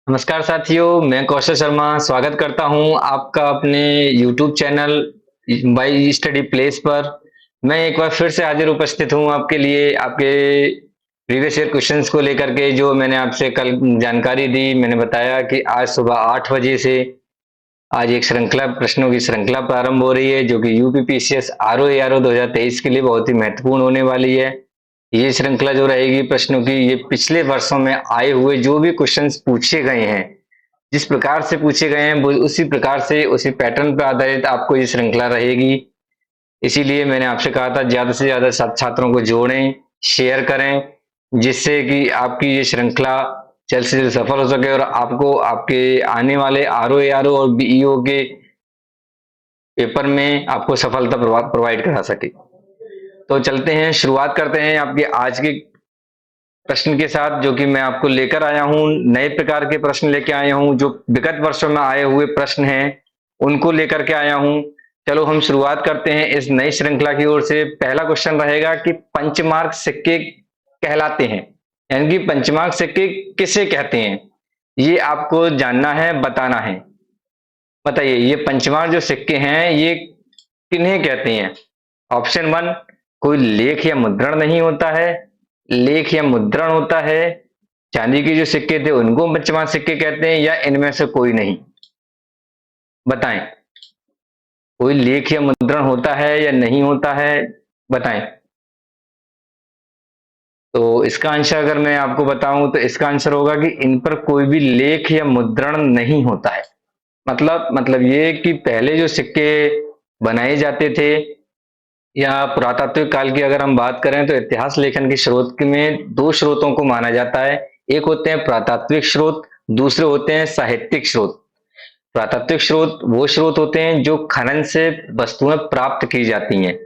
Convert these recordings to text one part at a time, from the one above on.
नमस्कार साथियों, मैं कौशल शर्मा स्वागत करता हूं आपका अपने YouTube channel by study place पर। मैं एक बार फिर से हाजिर उपस्थित हूं आपके लिए आपके प्रीवियस ईयर क्वेश्चंस को लेकर के, जो मैंने आपसे कल जानकारी दी। मैंने बताया कि आज सुबह 8 बजे से आज एक श्रृंखला प्रश्नों की श्रृंखला प्रारंभ हो रही है, जो कि यूपीपीसीएस आरओ एआरओ 2023 के लिए बहुत ही महत्वपूर्ण होने वाली है। ये श्रृंखला जो रहेगी प्रश्नों की, ये पिछले वर्षों में आए हुए जो भी क्वेश्चंस पूछे गए हैं, जिस प्रकार से पूछे गए हैं वो उसी प्रकार से उसी पैटर्न पर आधारित आपको ये श्रृंखला रहेगी। इसीलिए मैंने आपसे कहा था ज्यादा से ज्यादा छात्रों को जोड़ें, शेयर करें, जिससे कि आपकी ये श्रृंखला जल्द से जल्द सफल हो सके और आपको आपके आने वाले आरओ एआरओ और बीईओ के पेपर में आपको सफलता प्रोवाइड करा सके। तो चलते हैं, शुरुआत करते हैं आपके आज के प्रश्न के साथ, जो कि मैं आपको लेकर आया हूं। नए प्रकार के प्रश्न लेके आया हूं, जो विगत वर्षों में आए हुए प्रश्न हैं उनको लेकर के आया हूं। चलो हम शुरुआत करते हैं इस नई श्रृंखला की ओर से। पहला क्वेश्चन रहेगा कि पंचमार्क सिक्के कहलाते हैं, यानी कि पंचमार्क सिक्के किसे कहते हैं, ये आपको जानना है, बताना है। बताइए, ये पंचमार्क जो सिक्के हैं ये किन्हें कहते हैं? ऑप्शन वन, कोई लेख या मुद्रण नहीं होता है, लेख या मुद्रण होता है, चांदी के जो सिक्के थे उनको पंचमार्क सिक्के कहते हैं, या इनमें से कोई नहीं। बताएं, कोई लेख या मुद्रण होता है या नहीं होता है, बताएं। तो इसका आंसर अगर मैं आपको बताऊं तो इसका आंसर होगा कि इन पर कोई भी लेख या मुद्रण नहीं होता है। मतलब ये कि पहले जो सिक्के बनाए जाते थे, या पुरातात्विक काल की अगर हम बात करें, तो इतिहास लेखन के स्रोत में दो स्रोतों को माना जाता है। एक होते हैं पुरातात्विक स्रोत, दूसरे होते हैं साहित्यिक स्रोत। पुरातात्विक स्रोत वो स्रोत होते हैं जो खनन से वस्तुएं प्राप्त की जाती हैं।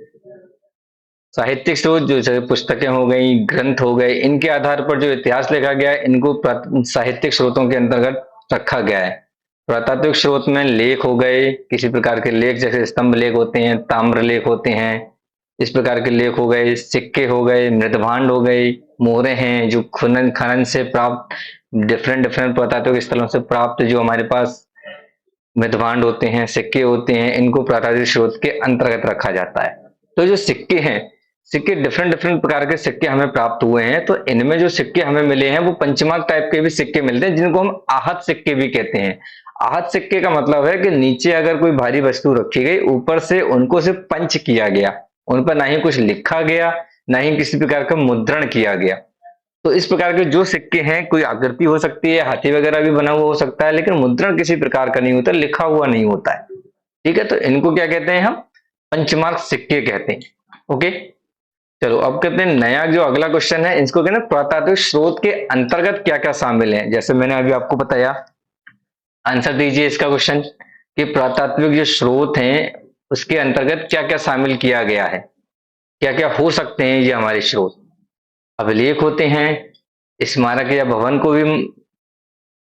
साहित्यिक स्रोत जो जैसे पुस्तकें हो गई, ग्रंथ हो गए, इनके आधार पर जो इतिहास लिखा गया है, इनको साहित्यिक स्रोतों के अंतर्गत रखा गया है। पुरातात्विक स्रोत में लेख हो गए, किसी प्रकार के लेख, जैसे स्तंभ लेख होते हैं, ताम्र लेख होते हैं, इस प्रकार के लेख हो गए, सिक्के हो गए, मृदभांड हो गए, मोहरें हैं जो खनन खनन से प्राप्त डिफरेंट डिफरेंट पुरातात्विक स्थलों से प्राप्त जो हमारे पास मृदभांड होते हैं, सिक्के होते हैं, इनको पुरातात्विक स्रोत के अंतर्गत रखा जाता है। तो जो सिक्के हैं, सिक्के डिफरेंट डिफरेंट प्रकार के सिक्के हमें प्राप्त हुए हैं, तो इनमें जो सिक्के हमें मिले हैं वो पंचमार्क टाइप के भी सिक्के मिलते हैं, जिनको हम आहत सिक्के भी कहते हैं। आहत सिक्के का मतलब है कि नीचे अगर कोई भारी वस्तु रखी गई, ऊपर से उनको सिर्फ पंच किया गया, उन पर ना ही कुछ लिखा गया, ना ही किसी प्रकार का मुद्रण किया गया। तो इस प्रकार के जो सिक्के हैं, कोई आकृति हो सकती है, हाथी वगैरह भी बना हुआ हो सकता है, लेकिन मुद्रण किसी प्रकार का नहीं होता, लिखा हुआ नहीं होता है। ठीक है, तो इनको क्या कहते हैं हम? पंचमार्क सिक्के कहते हैं। ओके, चलो अब कहते हैं नया जो अगला क्वेश्चन है, इसको कहते हैं पुरातात्विक स्रोत के अंतर्गत क्या क्या शामिल है। जैसे मैंने अभी आपको बताया, आंसर दीजिए इसका क्वेश्चन कि पुरातात्विक जो स्रोत हैं उसके अंतर्गत क्या क्या शामिल किया गया है, क्या क्या हो सकते हैं ये हमारे स्रोत। अभिलेख होते हैं, स्मारक या भवन को भी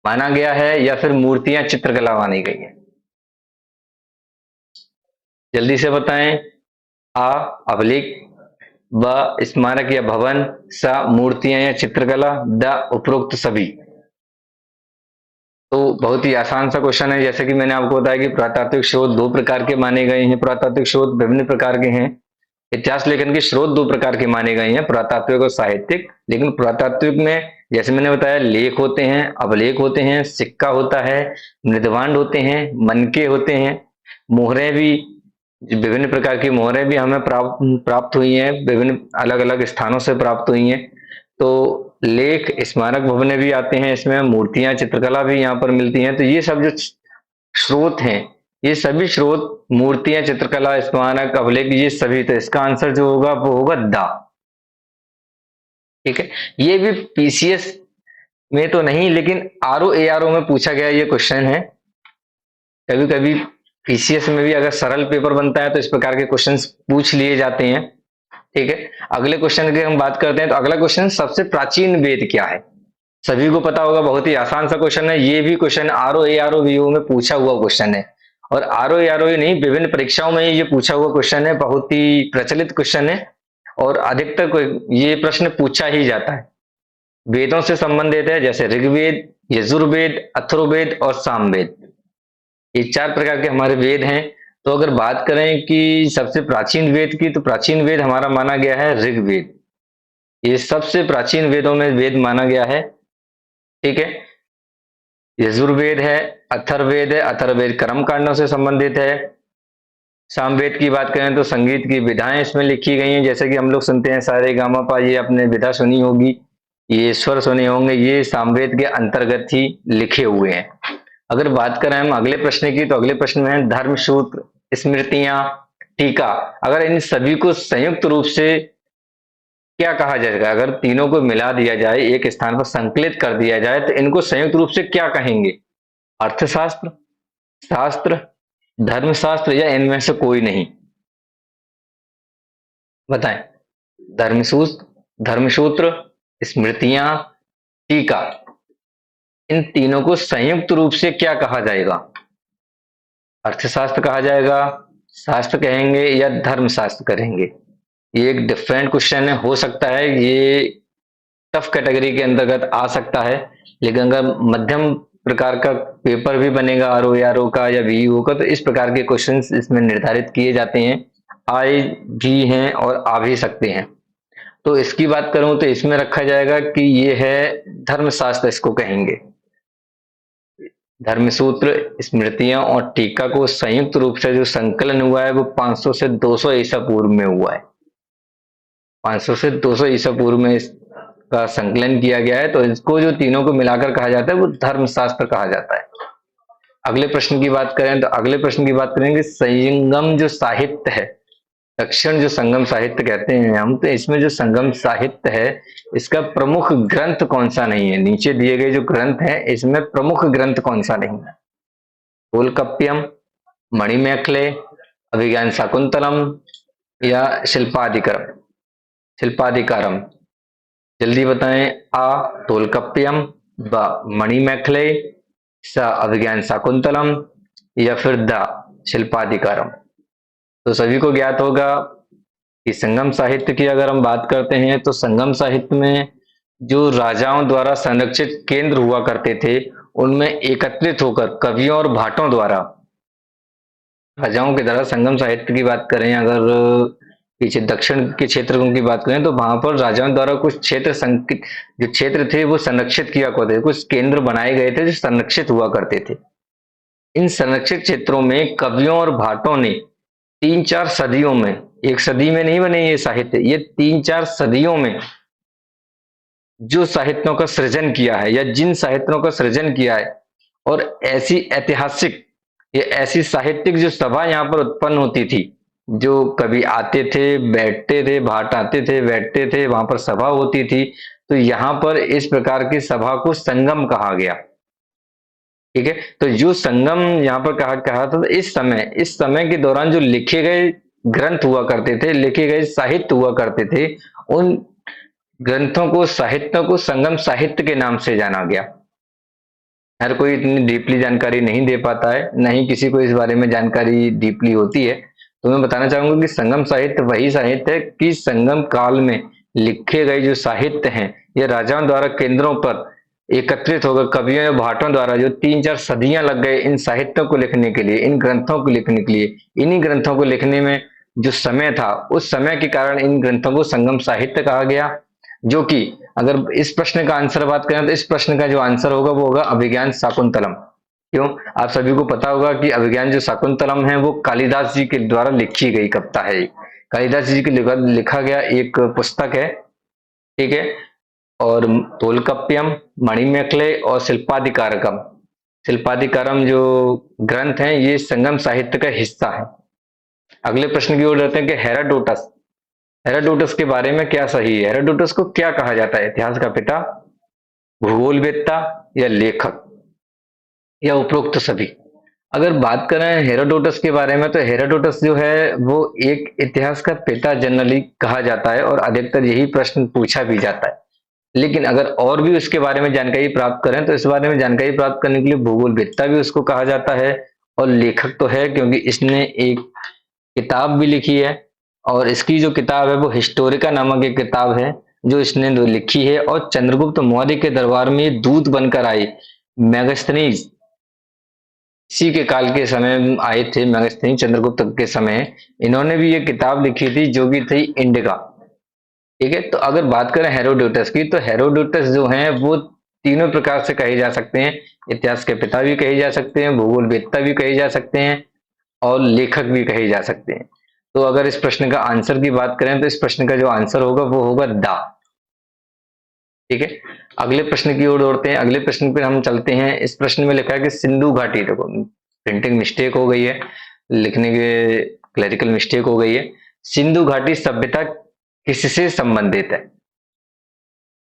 माना गया है, या फिर मूर्तियां चित्रकला मानी गई है। जल्दी से बताएं। आ, अभिलेख, ब, स्मारक या भवन, स, मूर्तियां या चित्रकला, द, उपरोक्त सभी। तो बहुत ही आसान सा क्वेश्चन है। जैसे कि मैंने आपको बताया कि पुरातात्विक स्रोत दो प्रकार के माने गए हैं, पुरातात्विक स्रोत विभिन्न प्रकार के हैं। इतिहास लेखन के स्रोत दो प्रकार के माने गए हैं, पुरातात्विक और साहित्यिक। लेकिन पुरातात्विक में जैसे मैंने बताया, लेख होते हैं, अभिलेख होते हैं, सिक्का होता है, मृदभांड होते हैं, मनके होते हैं, मोहरें भी, विभिन्न प्रकार की मोहरें भी हमें प्राप्त हुई हैं, विभिन्न अलग अलग स्थानों से प्राप्त हुई हैं। तो लेख, स्मारक, भवनें भी आते हैं इसमें, मूर्तियां, चित्रकला भी यहाँ पर मिलती हैं। तो ये सब जो स्रोत हैं, ये सभी स्रोत, मूर्तियां, चित्रकला, स्मारक, अभिलेख, ये सभी, तो इसका आंसर जो होगा वो होगा दा। ठीक है, ये भी पीसीएस में तो नहीं, लेकिन आरओ एआरओ में पूछा गया ये क्वेश्चन है। कभी कभी पीसीएस में भी अगर सरल पेपर बनता है तो इस प्रकार के क्वेश्चंस पूछ लिए जाते हैं। ठीक है, अगले क्वेश्चन की हम बात करते हैं। तो अगला क्वेश्चन, सबसे प्राचीन वेद क्या है? सभी को पता होगा, बहुत ही आसान सा क्वेश्चन है। ये भी क्वेश्चन आरओ एआरओ वीओ में पूछा हुआ क्वेश्चन है, और आरओ एआरओ ही नहीं, विभिन्न परीक्षाओं में ये पूछा हुआ क्वेश्चन है, बहुत ही प्रचलित क्वेश्चन है, और अधिकतर ये प्रश्न पूछा ही जाता है। वेदों से संबंधित है, जैसे ऋग्वेद, यजुर्वेद, अथर्ववेद और सामवेद। ये 4 प्रकार के हमारे वेद हैं। तो अगर बात करें कि सबसे प्राचीन वेद की, तो प्राचीन वेद हमारा माना गया है ऋग्वेद। ये सबसे प्राचीन वेदों में वेद माना गया है। ठीक है। यजुर्वेद है, अथर्ववेद है, अथर्ववेद कर्म कांडों से संबंधित है। सामवेद की बात करें तो संगीत की विधाएं इसमें लिखी गई हैं, जैसे कि हम लोग सुनते हैं सारे गामा पा, ये आपने विधा सुनी होगी, ये स्वर सुने होंगे, ये सामवेद के अंतर्गत ही लिखे हुए हैं। अगर बात करें हम अगले प्रश्न की, तो अगले प्रश्न में है धर्मसूत्र, स्मृतियां, टीका। अगर इन सभी को संयुक्त रूप से क्या कहा जाएगा, अगर तीनों को मिला दिया जाए, एक स्थान पर संकलित कर दिया जाए, तो इनको संयुक्त रूप से क्या कहेंगे? अर्थशास्त्र, शास्त्र, धर्मशास्त्र, या इनमें से कोई नहीं? बताएं। धर्मसूत्र, धर्मसूत्र, स्मृतियां, टीका, इन तीनों को संयुक्त रूप से क्या कहा जाएगा? अर्थशास्त्र कहा जाएगा, शास्त्र कहेंगे, या धर्मशास्त्र करेंगे? ये एक डिफरेंट क्वेश्चन है, हो सकता है ये टफ कैटेगरी के अंतर्गत आ सकता है, लेकिन अगर मध्यम प्रकार का पेपर भी बनेगा आर ओ का या वीईओ का, तो इस प्रकार के क्वेश्चंस इसमें निर्धारित किए जाते हैं, आए भी हैं और आ भी सकते हैं। तो इसकी बात करूं तो इसमें रखा जाएगा कि ये है धर्मशास्त्र, इसको कहेंगे। धर्मसूत्र, स्मृतियां और टीका को संयुक्त रूप से जो संकलन हुआ है वो 500 से 200 ईसा पूर्व में हुआ है। 500 से 200 ईसा पूर्व में इसका संकलन किया गया है, तो इसको जो तीनों को मिलाकर कहा जाता है वो धर्मशास्त्र कहा जाता है। अगले प्रश्न की बात करें तो अगले प्रश्न की बात करेंगे संगम जो साहित्य है, दक्षिण जो संगम साहित्य कहते हैं हम, तो इसमें जो संगम साहित्य है इसका प्रमुख ग्रंथ कौन सा नहीं है? नीचे दिए गए जो ग्रंथ है इसमें प्रमुख ग्रंथ कौन सा नहीं है? तोलकप्पियम, मणिमेखले, अभिज्ञान शाकुंतलम, या शिल्पाधिकारम? शिल्पाधिकारम, जल्दी बताएं। आ तोलकप्पियम, ब मणिमेखले, स अभिज्ञान शाकुंतलम, या फिर द शिल्पाधिकारम? तो सभी को ज्ञात होगा कि संगम साहित्य की अगर हम बात करते हैं तो संगम साहित्य में जो राजाओं द्वारा संरक्षित केंद्र हुआ करते थे उनमें एकत्रित होकर कवियों और भाटों द्वारा, राजाओं के द्वारा संगम साहित्य की बात करें, अगर पीछे दक्षिण के क्षेत्रों की बात करें तो वहां पर राजाओं द्वारा कुछ क्षेत्र जो क्षेत्र थे वो संरक्षित किया करते थे, कुछ केंद्र बनाए गए थे जो संरक्षित हुआ करते थे। इन संरक्षित क्षेत्रों में कवियों और भाटों ने 3-4 सदियों में, एक सदी में नहीं बने ये साहित्य, ये 3-4 सदियों में जो साहित्यों का सृजन किया है, या जिन साहित्यों का सृजन किया है, और ऐसी ऐतिहासिक, ये ऐसी साहित्यिक जो सभा यहाँ पर उत्पन्न होती थी, जो कवि आते थे, बैठते थे, भाट आते थे, बैठते थे, वहां पर सभा होती थी, तो यहाँ पर इस प्रकार की सभा को संगम कहा गया। ठीक है। तो जो संगम यहाँ पर कहा कहा था, तो इस समय के दौरान जो लिखे गए ग्रंथ हुआ करते थे, लिखे गए साहित्य हुआ करते थे, उन ग्रंथों को, साहित्यों को संगम साहित्य के नाम से जाना गया। हर कोई इतनी डीपली जानकारी नहीं दे पाता है, न ही किसी को इस बारे में जानकारी डीपली होती है। तो मैं बताना चाहूंगा कि संगम साहित्य वही साहित्य है कि संगम काल में लिखे गए जो साहित्य हैं, ये राजाओं द्वारा केंद्रों पर एकत्रित होकर कवियों या भाटों द्वारा जो 3-4 सदियां लग गए इन साहित्यों को लिखने के लिए, इन ग्रंथों को लिखने के लिए, इन्हीं ग्रंथों को लिखने में जो समय था, उस समय के कारण इन ग्रंथों को संगम साहित्य कहा गया। जो कि अगर इस प्रश्न का आंसर बात करें तो इस प्रश्न का जो आंसर होगा वो होगा अभिज्ञान शाकुंतलम। क्यों? आप सभी को पता होगा कि अभिज्ञान जो शाकुंतलम है वो कालिदास जी के द्वारा लिखी गई कविता है। कालिदास जी के लिखा गया एक पुस्तक है। ठीक है। और तोलकप्पियम, मणिमेखले और शिल्पाधिकारकम, शिल्पाधिकारम जो ग्रंथ हैं ये संगम साहित्य का हिस्सा है। अगले प्रश्न की ओर जाते हैं कि हेराडोटस, हेराडोटस के बारे में क्या सही है? हेराडोटस को क्या कहा जाता है? इतिहास का पिता, भूगोलवेत्ता, या लेखक, या उपरोक्त सभी? अगर बात करें हेरोडोटस के बारे में तो हेरोडोटस जो है वो एक इतिहास का पिता जनरली कहा जाता है और अधिकतर यही प्रश्न पूछा भी जाता है। लेकिन अगर और भी उसके बारे में जानकारी प्राप्त करें तो इस बारे में जानकारी प्राप्त करने के लिए भूगोलवेत्ता भी उसको कहा जाता है, और लेखक तो है क्योंकि इसने एक किताब भी लिखी है, और इसकी जो किताब है वो हिस्टोरिका नामक एक किताब है जो इसने लिखी है, और चंद्रगुप्त मौर्य के दरबार में दूत बनकर आई मेगास्थनीज इसी के काल के समय आए थे, मेगास्थनीज चंद्रगुप्त के समय। इन्होंने भी ये किताब लिखी थी जो कि थी इंडिका। ठीक है, तो अगर बात करें हेरोडोटस की, तो हेरोडोटस जो हैं वो तीनों प्रकार से कहे जा सकते हैं। इतिहास के पिता भी कहे जा सकते हैं, भूगोल वेत्ता भी कहे जा सकते हैं, और लेखक भी कहे जा सकते हैं। तो अगर इस प्रश्न का आंसर की बात करें तो इस प्रश्न का जो आंसर होगा वो होगा दा। ठीक है, अगले प्रश्न की ओर दौड़ते हैं। अगले प्रश्न पर हम चलते हैं। इस प्रश्न में लिखा है कि सिंधु घाटी, देखो प्रिंटिंग मिस्टेक हो गई है, लिखने के क्लरिकल मिस्टेक हो गई है। सिंधु घाटी सभ्यता किससे संबंधित है?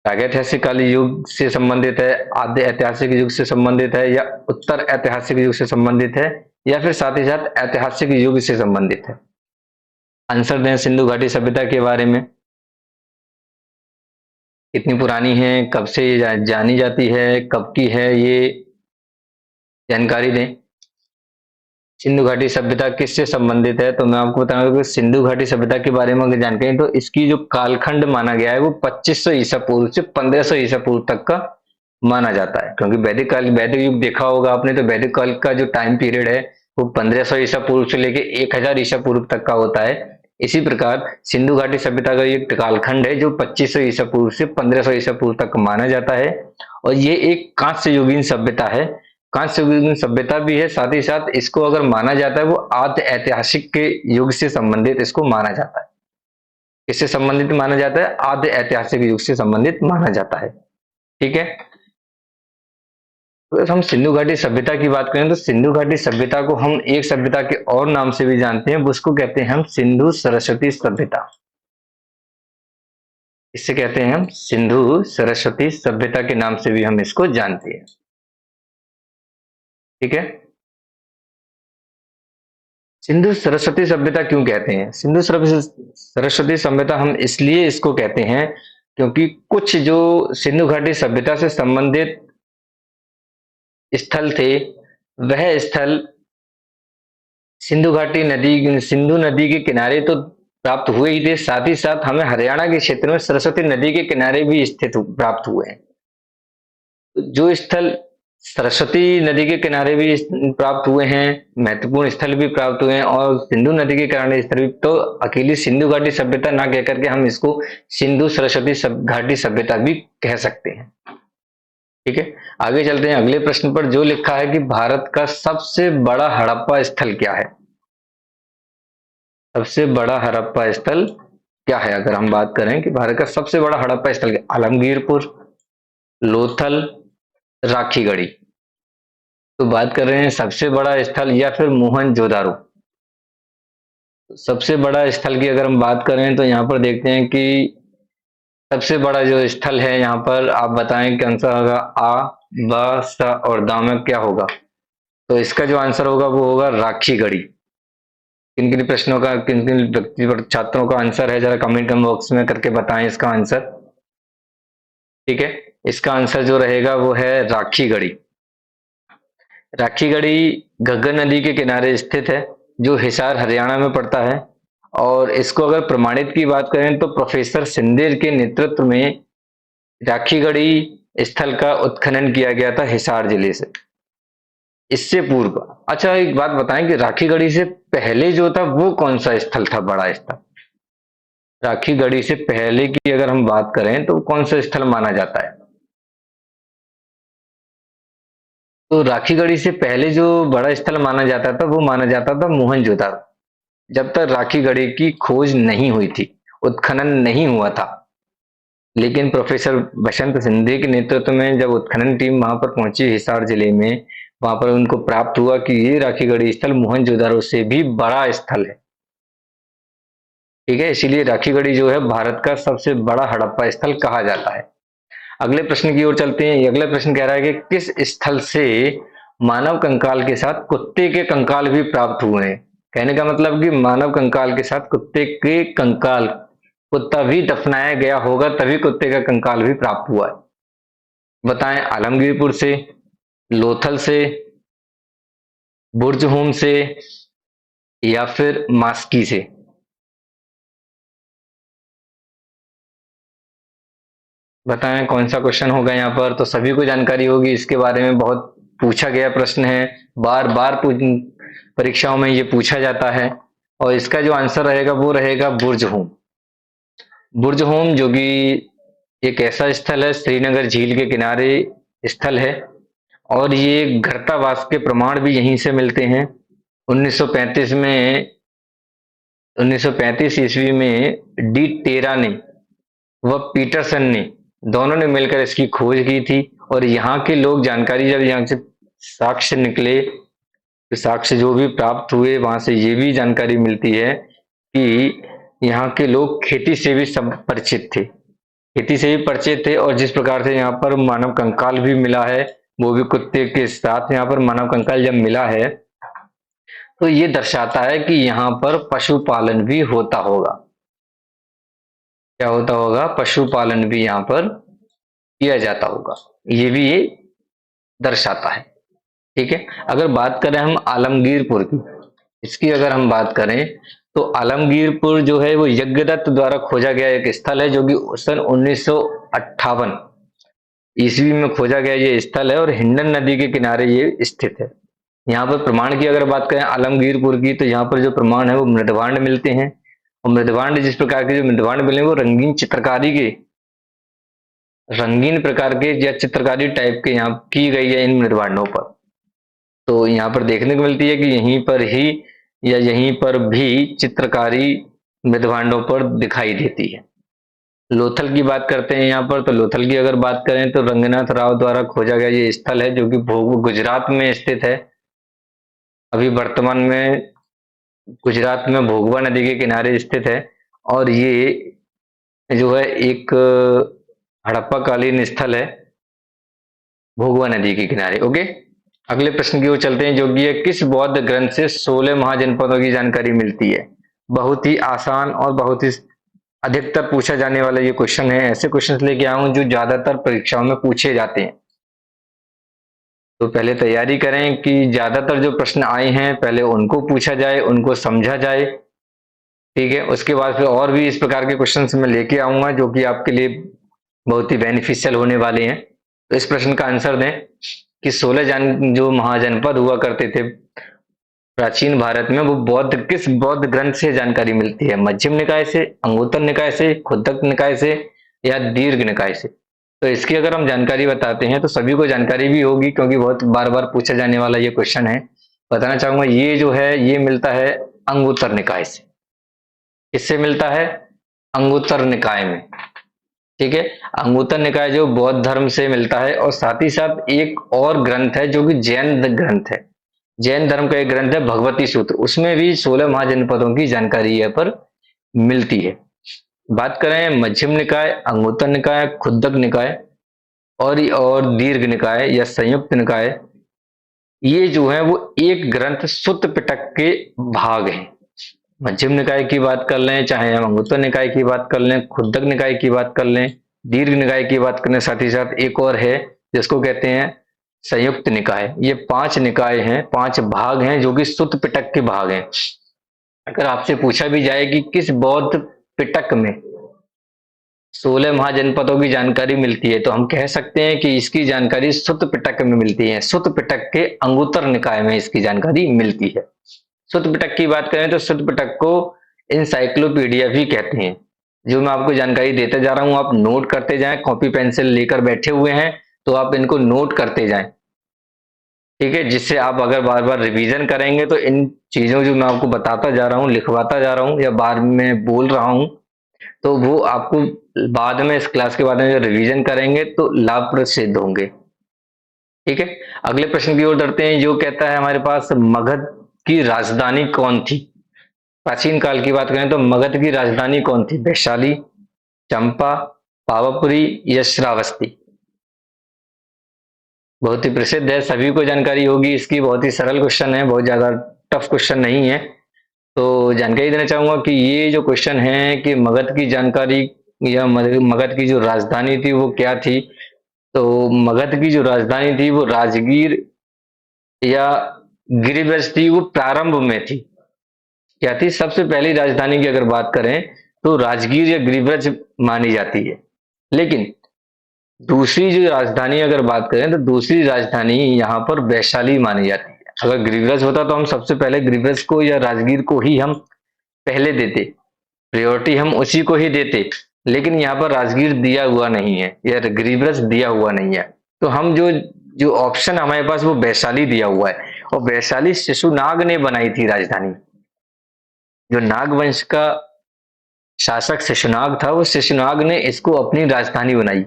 प्रागैतिहासिक काल युग से संबंधित है, आद्य ऐतिहासिक युग से संबंधित है, या उत्तर ऐतिहासिक युग से संबंधित है, या फिर साथ ही साथ ऐतिहासिक युग से संबंधित है? आंसर दें सिंधु घाटी सभ्यता के बारे में। कितनी पुरानी है, कब से ये जानी जाती है, कब की है, ये जानकारी दें। सिंधु घाटी सभ्यता किससे संबंधित है? तो मैं आपको बताऊंगा कि सिंधु घाटी सभ्यता के बारे में अगर जानकारी, तो इसकी जो कालखंड माना गया है वो 2500 ईसा पूर्व से 1500 ईसा पूर्व तक का माना जाता है। क्योंकि वैदिक काल, वैदिक युग देखा होगा आपने, तो वैदिक काल का जो टाइम पीरियड है वो 1500 ईसा पूर्व से लेके 1000 ईसा पूर्व तक का होता है। इसी प्रकार सिंधु घाटी सभ्यता का एक कालखंड है जो 2500 ईसा पूर्व से 1500 ईसा पूर्व तक माना जाता है। और ये एक कांस्य युगीन सभ्यता है। कांस्य युगीन सभ्यता भी है, साथ ही साथ इसको अगर माना जाता है वो आद्य ऐतिहासिक के युग से संबंधित इसको माना जाता है। इससे संबंधित माना जाता है, आद्य ऐतिहासिक युग से संबंधित माना जाता है। ठीक है, अगर हम सिंधु घाटी सभ्यता की बात करें तो सिंधु घाटी सभ्यता को हम एक सभ्यता के और नाम से भी जानते हैं, उसको कहते हैं हम सिंधु सरस्वती सभ्यता। इससे कहते हैं हम सिंधु सरस्वती सभ्यता के नाम से भी हम इसको जानते हैं। ठीक है, सिंधु सरस्वती सभ्यता क्यों कहते हैं? सिंधु सरस्वती सभ्यता हम इसलिए इसको कहते हैं क्योंकि कुछ जो सिंधु घाटी सभ्यता से संबंधित स्थल थे, वह स्थल सिंधु नदी के किनारे तो प्राप्त हुए ही थे, साथ ही साथ हमें हरियाणा के क्षेत्र में सरस्वती नदी के किनारे भी स्थित प्राप्त हुए हैं। जो स्थल सरस्वती नदी के किनारे भी प्राप्त हुए हैं, महत्वपूर्ण स्थल भी प्राप्त हुए हैं, और सिंधु नदी के किनारे स्थल भी, तो अकेली सिंधु घाटी सभ्यता ना कह करके हम इसको सिंधु सरस्वती घाटी सभ्यता भी कह सकते हैं। ठीक है, आगे चलते हैं अगले प्रश्न पर, जो लिखा है कि भारत का सबसे बड़ा हड़प्पा स्थल क्या है? सबसे बड़ा हड़प्पा स्थल क्या है? अगर हम बात करें कि भारत का सबसे बड़ा हड़प्पा स्थल क्या, आलमगीरपुर, लोथल, राखीगढ़ी। तो बात कर रहे हैं सबसे बड़ा स्थल या फिर मोहनजोदारो। सबसे बड़ा स्थल की अगर हम बात करें तो यहाँ पर देखते हैं कि सबसे बड़ा जो स्थल है यहाँ पर, आप बताएं कि आंसर होगा आ, ब, स और द में क्या होगा? तो इसका जो आंसर होगा वो होगा राखीगढ़ी। किन किन प्रश्नों का, किन किन व्यक्ति छात्रों का आंसर है, जरा कमेंट बॉक्स में करके बताएं इसका आंसर। ठीक है, इसका आंसर जो रहेगा वो है राखीगढ़ी। राखीगढ़ी घग्गर नदी के किनारे स्थित है, जो हिसार हरियाणा में पड़ता है। और इसको अगर प्रमाणित की बात करें तो प्रोफेसर सिंदेर के नेतृत्व में राखीगढ़ी स्थल का उत्खनन किया गया था हिसार जिले से। इससे पूर्व, अच्छा एक बात बताएं कि राखीगढ़ी से पहले जो था वो कौन सा स्थल था, बड़ा स्थल? राखीगढ़ी से पहले की अगर हम बात करें तो कौन सा स्थल माना जाता है? तो राखीगढ़ी से पहले जो बड़ा स्थल माना जाता था वो माना जाता था मोहनजोदारो। जब तक राखीगढ़ी की खोज नहीं हुई थी, उत्खनन नहीं हुआ था। लेकिन प्रोफेसर बसंत सिंधे के नेतृत्व में जब उत्खनन टीम वहां पर पहुंची हिसार जिले में, वहां पर उनको प्राप्त हुआ कि ये राखीगढ़ी स्थल मोहनजोदारो से भी बड़ा स्थल है। ठीक है, इसीलिए राखीगढ़ी जो है भारत का सबसे बड़ा हड़प्पा स्थल कहा जाता है। अगले प्रश्न की ओर चलते हैं। अगला प्रश्न कह रहा है कि किस स्थल से मानव कंकाल के साथ कुत्ते के कंकाल भी प्राप्त हुए हैं? कहने का मतलब कि मानव कंकाल के साथ कुत्ते के कंकाल को तभी दफनाया गया होगा, तभी कुत्ते का कंकाल भी प्राप्त हुआ है। बताएं, आलमगीरपुर से, लोथल से, बुर्ज होम से, या फिर मास्की से? बताएं कौन सा क्वेश्चन होगा यहाँ पर। तो सभी को जानकारी होगी इसके बारे में, बहुत पूछा गया प्रश्न है, बार बार परीक्षाओं में ये पूछा जाता है। और इसका जो आंसर रहेगा वो रहेगा बुर्ज होम। बुर्ज होम जो कि एक ऐसा स्थल है, श्रीनगर झील के किनारे स्थल है, और ये घृतावास के प्रमाण भी यहीं से मिलते हैं। 1935 में 1935 ईस्वी में डी टेरा ने व पीटरसन ने, दोनों ने मिलकर इसकी खोज की थी। और यहाँ के लोग जानकारी, जब यहाँ से साक्ष्य निकले, तो साक्ष्य जो भी प्राप्त हुए वहां से ये भी जानकारी मिलती है कि यहाँ के लोग खेती से भी सब परिचित थे, खेती से भी परिचित थे। और जिस प्रकार से यहाँ पर मानव कंकाल भी मिला है, वो भी कुत्ते के साथ यहाँ पर मानव कंकाल जब मिला है, तो ये दर्शाता है कि यहाँ पर पशुपालन भी होता होगा। क्या होता होगा? पशुपालन भी यहाँ पर किया जाता होगा, ये भी ये दर्शाता है। ठीक है, अगर बात करें हम आलमगीरपुर की, इसकी अगर हम बात करें तो आलमगीरपुर जो है वो यज्ञदत्त द्वारा खोजा गया एक स्थल है, जो कि सन 1958 ईस्वी में खोजा गया ये स्थल है, और हिंडन नदी के किनारे ये स्थित है। यहाँ पर प्रमाण की अगर बात करें आलमगीरपुर की, तो यहाँ पर जो प्रमाण है वो मृदभांड मिलते हैं। और मृदभांड, जिस प्रकार के जो मृदभांड मिले वो रंगीन चित्रकारी के, रंगीन प्रकार के या चित्रकारी टाइप के यहाँ की गई है इन मृदभांडों पर। तो यहाँ पर देखने को मिलती है कि यहीं पर ही या यहीं पर भी चित्रकारी मृदभांडों पर दिखाई देती है। लोथल की बात करते हैं यहाँ पर, तो लोथल की अगर बात करें तो रंगनाथ राव द्वारा खोजा गया ये स्थल है, जो कि गुजरात में स्थित है। अभी वर्तमान में गुजरात में भोगवा नदी के किनारे स्थित है, और ये जो है एक हड़प्पा कालीन स्थल है, भोगवा नदी के किनारे। ओके, अगले प्रश्न की ओर चलते हैं, जो कि है किस बौद्ध ग्रंथ से 16 महाजनपदों की जानकारी मिलती है। बहुत ही आसान और बहुत ही अधिकतर पूछा जाने वाला ये क्वेश्चन है। ऐसे क्वेश्चन लेके आऊं जो ज्यादातर परीक्षाओं में पूछे जाते हैं, तो पहले तैयारी करें कि ज्यादातर जो प्रश्न आए हैं पहले उनको पूछा जाए, उनको समझा जाए। ठीक है, उसके बाद फिर और भी इस प्रकार के क्वेश्चन मैं लेके आऊंगा जो कि आपके लिए बहुत ही बेनिफिशियल होने वाले हैं। तो इस प्रश्न का आंसर दें कि 16 जो महाजनपद हुआ करते थे प्राचीन भारत में, वो किस बौद्ध ग्रंथ से जानकारी मिलती है? मध्यम निकाय से, अंगुत्तर निकाय से, खुद्दक निकाय से, या दीर्घ निकाय से? तो इसकी अगर हम जानकारी बताते हैं तो सभी को जानकारी भी होगी, क्योंकि बहुत बार बार पूछा जाने वाला ये क्वेश्चन है। बताना चाहूंगा, ये जो है ये मिलता है अंगुत्तर निकाय से। किससे मिलता है? अंगुत्तर निकाय में। ठीक है, अंगुत्तर निकाय जो बौद्ध धर्म से मिलता है। और साथ ही साथ एक और ग्रंथ है जो कि जैन ग्रंथ है, जैन धर्म का एक ग्रंथ है भगवती सूत्र, उसमें भी 16 महाजनपदों की जानकारी यहाँ पर मिलती है। बात करें मध्यम निकाय, अंगुत्तर निकाय, खुद्दक निकाय और दीर्घ निकाय या संयुक्त निकाय, ये जो है वो एक ग्रंथ सुत्त पिटक के भाग हैं। मध्यम निकाय की बात कर लें, चाहे हम अंगुत्तर निकाय की बात कर लें, खुद्दक निकाय की बात कर लें, दीर्घ निकाय की बात करें, साथ ही साथ एक और है जिसको कहते हैं संयुक्त निकाय। ये 5 निकाय हैं, 5 भाग हैं जो कि सुत्त पिटक के भाग हैं। अगर आपसे पूछा भी जाए कि किस बौद्ध पिटक में 16 महाजनपदों की जानकारी मिलती है, तो हम कह सकते हैं कि इसकी जानकारी सुत्त पिटक में मिलती है। सुत्त पिटक के अंगुत्तर निकाय में इसकी जानकारी मिलती है। सुत्त पिटक की बात करें तो सुत्त पिटक को इंसाइक्लोपीडिया भी कहते हैं। जो मैं आपको जानकारी देते जा रहा हूं, आप नोट करते जाएं, कॉपी पेंसिल लेकर बैठे हुए हैं तो आप इनको नोट करते जाएं। ठीक है, जिससे आप अगर बार बार रिवीजन करेंगे तो इन चीजों जो मैं आपको बताता जा रहा हूँ, लिखवाता जा रहा हूँ या बार में बोल रहा हूँ, तो वो आपको बाद में इस क्लास के बाद में जब रिवीजन करेंगे तो लाभप्रद सिद्ध होंगे। ठीक है, अगले प्रश्न की ओर बढ़ते हैं, जो कहता है हमारे पास मगध की राजधानी कौन थी? प्राचीन काल की बात करें तो मगध की राजधानी कौन थी? वैशाली, चंपा, पावापुरी या श्रावस्ती? बहुत ही प्रसिद्ध है, सभी को जानकारी होगी इसकी। बहुत ही सरल क्वेश्चन है, बहुत ज्यादा टफ क्वेश्चन नहीं है। तो जानकारी देना चाहूंगा कि ये जो क्वेश्चन है कि मगध की जानकारी या मगध की जो राजधानी थी वो क्या थी, तो मगध की जो राजधानी थी वो राजगीर या गिरिब्रज थी। वो प्रारंभ में थी, क्या थी? सबसे पहली राजधानी की अगर बात करें तो राजगीर या गिरिब्रज मानी जाती है। लेकिन दूसरी जो राजधानी अगर बात करें तो दूसरी राजधानी यहाँ पर वैशाली मानी जाती है। अगर गिरिब्रज होता तो हम सबसे पहले गिरिब्रज को या राजगीर को ही हम पहले देते, प्रायोरिटी हम उसी को ही देते, लेकिन यहाँ पर राजगीर दिया हुआ नहीं है या गिरिब्रज दिया हुआ नहीं है। तो हम जो जो ऑप्शन हमारे पास वो वैशाली दिया हुआ है, और वैशाली शिशुनाग ने बनाई थी राजधानी। जो नाग वंश का शासक शिशुनाग था, वो शिशुनाग ने इसको अपनी राजधानी बनाई।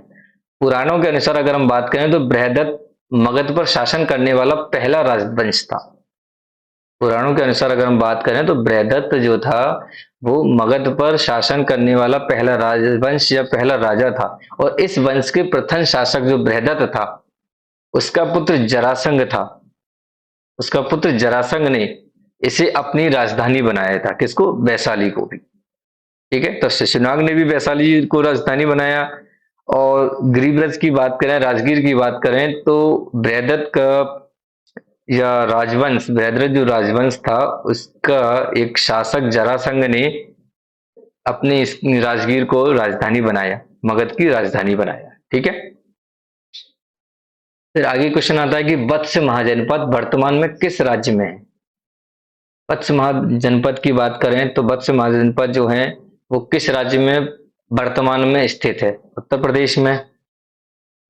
पुराणों के अनुसार अगर हम बात करें तो बृहदत्त मगध पर शासन करने वाला पहला राजवंश था। पुराणों के अनुसार अगर हम बात करें तो बृहदत्त जो था वो मगध पर शासन करने वाला पहला राजवंश या पहला राजा था। और इस वंश के प्रथम शासक जो बृहदत्त था, उसका पुत्र जरासंध था। उसका पुत्र जरासंध ने इसे अपनी राजधानी बनाया था। किसको? वैशाली को भी। ठीक है, तो शिशुनाग ने भी वैशाली को राजधानी बनाया। और गिरिब्रज की बात करें, राजगीर की बात करें, तो बृहदत्त का या राजवंश, बृहद्रथ जो राजवंश था उसका एक शासक जरासंध ने अपने इस राजगीर को राजधानी बनाया, मगध की राजधानी बनाया। ठीक है, फिर आगे क्वेश्चन आता है कि वत्स महाजनपद वर्तमान में किस राज्य में है? वत्स महाजनपद की बात करें तो वत्स महाजनपद जो है वो किस राज्य में वर्तमान में स्थित है? उत्तर प्रदेश में,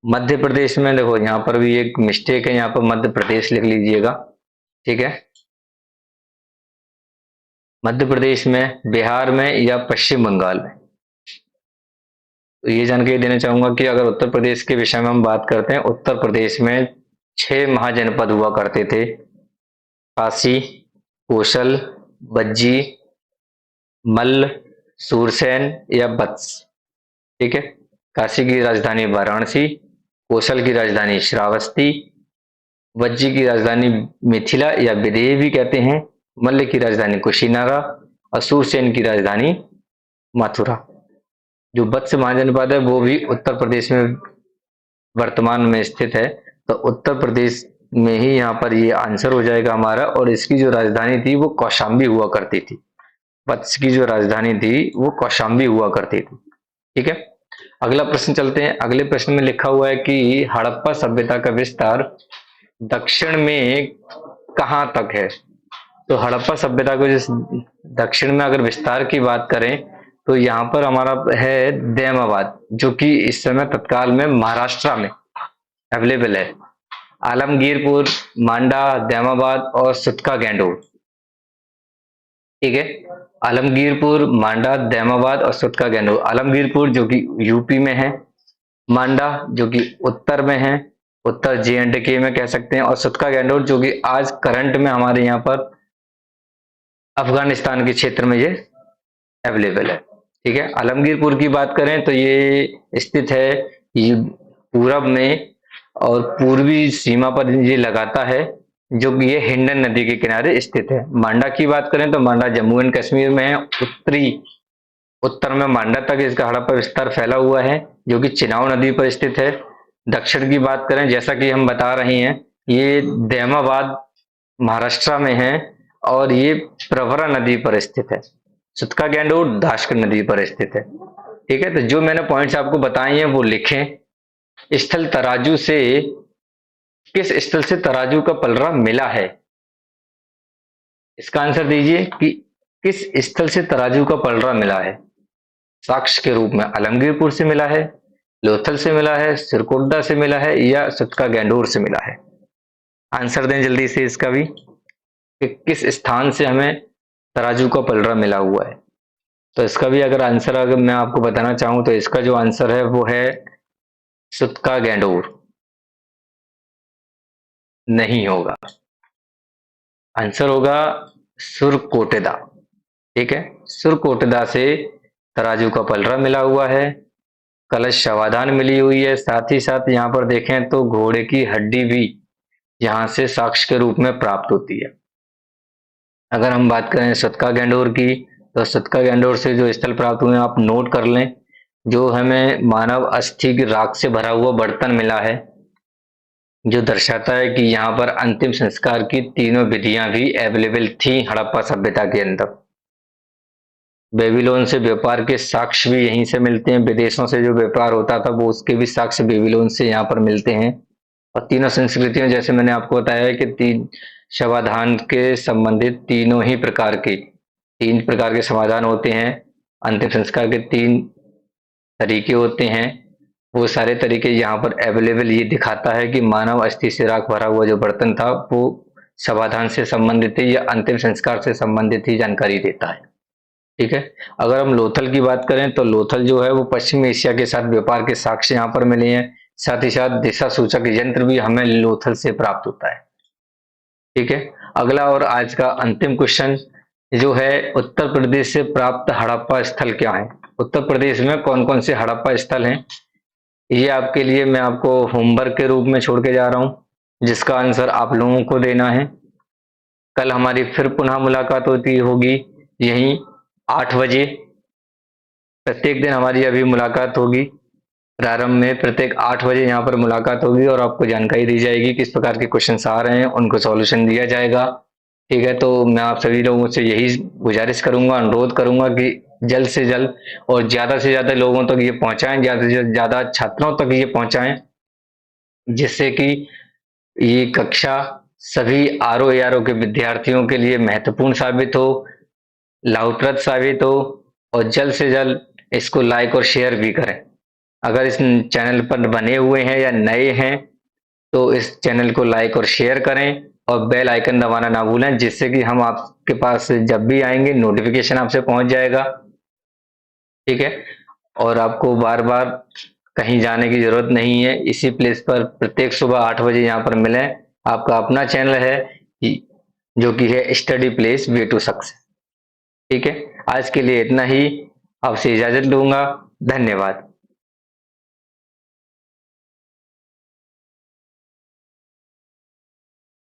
मध्य प्रदेश में। देखो यहाँ पर भी एक मिस्टेक है, यहाँ पर मध्य प्रदेश लिख लीजिएगा। ठीक है, मध्य प्रदेश में, बिहार में या पश्चिम बंगाल में। तो ये जानकारी देना चाहूंगा कि अगर उत्तर प्रदेश के विषय में हम बात करते हैं, उत्तर प्रदेश में 6 महाजनपद हुआ करते थे: काशी, कौशल, बज्जी, मल्ल, सूरसेन या वत्स। ठीक है, काशी की राजधानी वाराणसी, कौशल की राजधानी श्रावस्ती, वज्जी की राजधानी मिथिला या विदेह भी कहते हैं, मल्ल की राजधानी कुशीनारा और सूरसेन की राजधानी मथुरा। जो वत्स महाजनपद है वो भी उत्तर प्रदेश में वर्तमान में स्थित है। तो उत्तर प्रदेश में ही यहाँ पर ये आंसर हो जाएगा हमारा। और इसकी जो राजधानी थी वो कौशाम्बी हुआ करती थी। वत्स की जो राजधानी थी वो कौशाम्बी हुआ करती थी। ठीक है, अगला प्रश्न चलते हैं। अगले प्रश्न में लिखा हुआ है कि हड़प्पा सभ्यता का विस्तार दक्षिण में कहाँ तक है? तो हड़प्पा सभ्यता को जिस दक्षिण में अगर विस्तार की बात करें तो यहाँ पर हमारा है दैमाबाद, जो कि इस समय तत्काल में महाराष्ट्र में अवेलेबल है। आलमगीरपुर, मांडा, दैमाबाद और सुतका गैंडोर। ठीक है, आलमगीरपुर, मांडा, दैमाबाद और सुतका गैंडोर। आलमगीरपुर जो कि यूपी में है, मांडा जो कि उत्तर में है, उत्तर J&K में कह सकते हैं, और सुतका गैंडोर जो कि आज करंट में हमारे यहाँ पर अफगानिस्तान के क्षेत्र में ये अवेलेबल है। ठीक है, आलमगीरपुर की बात करें तो ये स्थित है पूरब में और पूर्वी सीमा पर ये लगाता है, जो कि ये हिंडन नदी के किनारे स्थित है। मांडा की बात करें तो मांडा जम्मू एंड कश्मीर में है। उत्तर में मांडा तक इसका हड़प्पा विस्तार फैला हुआ है, जो कि चिनाव नदी पर स्थित है। दक्षिण की बात करें, जैसा कि हम बता रहे हैं, ये दैमाबाद महाराष्ट्र में है और ये प्रवरा नदी पर स्थित है। सुतका गैंडोर दाशक नदी पर स्थित है। ठीक है, तो जो मैंने पॉइंट्स आपको बताए हैं वो लिखें। स्थल तराजू से, किस स्थल से तराजू का पलड़ा मिला है? इसका आंसर दीजिए कि किस स्थल से तराजू का पलड़ा मिला है। साक्ष्य के रूप में आलमगीरपुर से मिला है, लोथल से मिला है, सिरकोटदा से मिला है या सुतका गैंडोर से मिला है? आंसर दें जल्दी से इसका भी, कि किस स्थान से हमें तराजू का पलड़ा मिला हुआ है। तो इसका भी अगर आंसर अगर मैं आपको बताना चाहूं तो इसका जो आंसर है वो है सुतका गैंडोर। नहीं होगा, आंसर होगा सुरकोटदा। ठीक है, सुरकोटदा से तराजू का पलड़ा मिला हुआ है, कलश शवाधान मिली हुई है। साथ ही साथ यहाँ पर देखें तो घोड़े की हड्डी भी यहाँ से साक्ष्य के रूप में प्राप्त होती है। अगर हम बात करें सुतका गैंडोर की, तो सुतका गैंडोर से जो स्थल प्राप्त हुए आप नोट कर लें। जो हमें मानव अस्थि की राख से भरा हुआ बर्तन मिला है, जो दर्शाता है कि यहाँ पर अंतिम संस्कार की तीनों विधियां भी अवेलेबल थी हड़प्पा सभ्यता के अंदर। बेबीलोन से व्यापार के साक्ष्य भी यहीं से मिलते हैं। विदेशों से जो व्यापार होता था वो उसके भी साक्ष्य बेबीलोन से यहाँ पर मिलते हैं। और तीनों संस्कृतियों, जैसे मैंने आपको बताया है कि तीन समाधान के संबंधित तीन प्रकार के समाधान होते हैं। अंतिम संस्कार के तीन तरीके होते हैं। वो सारे तरीके यहाँ पर अवेलेबल, ये दिखाता है कि मानव अस्थि से राख भरा हुआ जो बर्तन था वो समाधान से संबंधित थी या अंतिम संस्कार से संबंधित ही जानकारी देता है। ठीक है। अगर हम लोथल की बात करें तो लोथल जो है वो पश्चिमी एशिया के साथ व्यापार के साक्ष्य यहाँ पर मिले हैं। साथ ही साथ दिशा सूचक यंत्र भी हमें लोथल से प्राप्त होता है। ठीक है। अगला और आज का अंतिम क्वेश्चन जो है, उत्तर प्रदेश से प्राप्त हड़प्पा स्थल क्या है? उत्तर प्रदेश में कौन कौन से हड़प्पा स्थल हैं? ये आपके लिए मैं आपको होमवर्क के रूप में छोड़ के जा रहा हूं, जिसका आंसर आप लोगों को देना है। कल हमारी फिर पुनः मुलाकात होती होगी यहीं 8 बजे। प्रत्येक दिन हमारी अभी मुलाकात होगी, प्रारंभ में प्रत्येक 8 बजे यहाँ पर मुलाकात होगी और आपको जानकारी दी जाएगी किस प्रकार के क्वेश्चन आ रहे हैं, उनको सॉल्यूशन दिया जाएगा। ठीक है। तो मैं आप सभी लोगों से यही गुजारिश करूंगा, अनुरोध करूंगा कि जल्द से जल्द और ज्यादा से ज्यादा लोगों तक ये पहुंचाएं, ज्यादा से ज्यादा छात्रों तक ये पहुंचाएं, जिससे कि ये कक्षा सभी आरओ एआरओ के विद्यार्थियों के लिए महत्वपूर्ण साबित हो, लाभप्रद साबित हो। और जल्द से जल्द इसको लाइक और शेयर भी करें। अगर इस चैनल पर बने हुए हैं या नए हैं तो इस चैनल को लाइक और शेयर करें और बेल आइकन दबाना ना भूलें, जिससे कि हम आपके पास जब भी आएंगे नोटिफिकेशन आपसे पहुंच जाएगा। ठीक है। और आपको बार बार कहीं जाने की जरूरत नहीं है, इसी प्लेस पर प्रत्येक सुबह 8 बजे यहाँ पर मिलें। आपका अपना चैनल है जो कि है study places way to success. ठीक है। आज के लिए इतना ही, आपसे इजाजत लूंगा। धन्यवाद।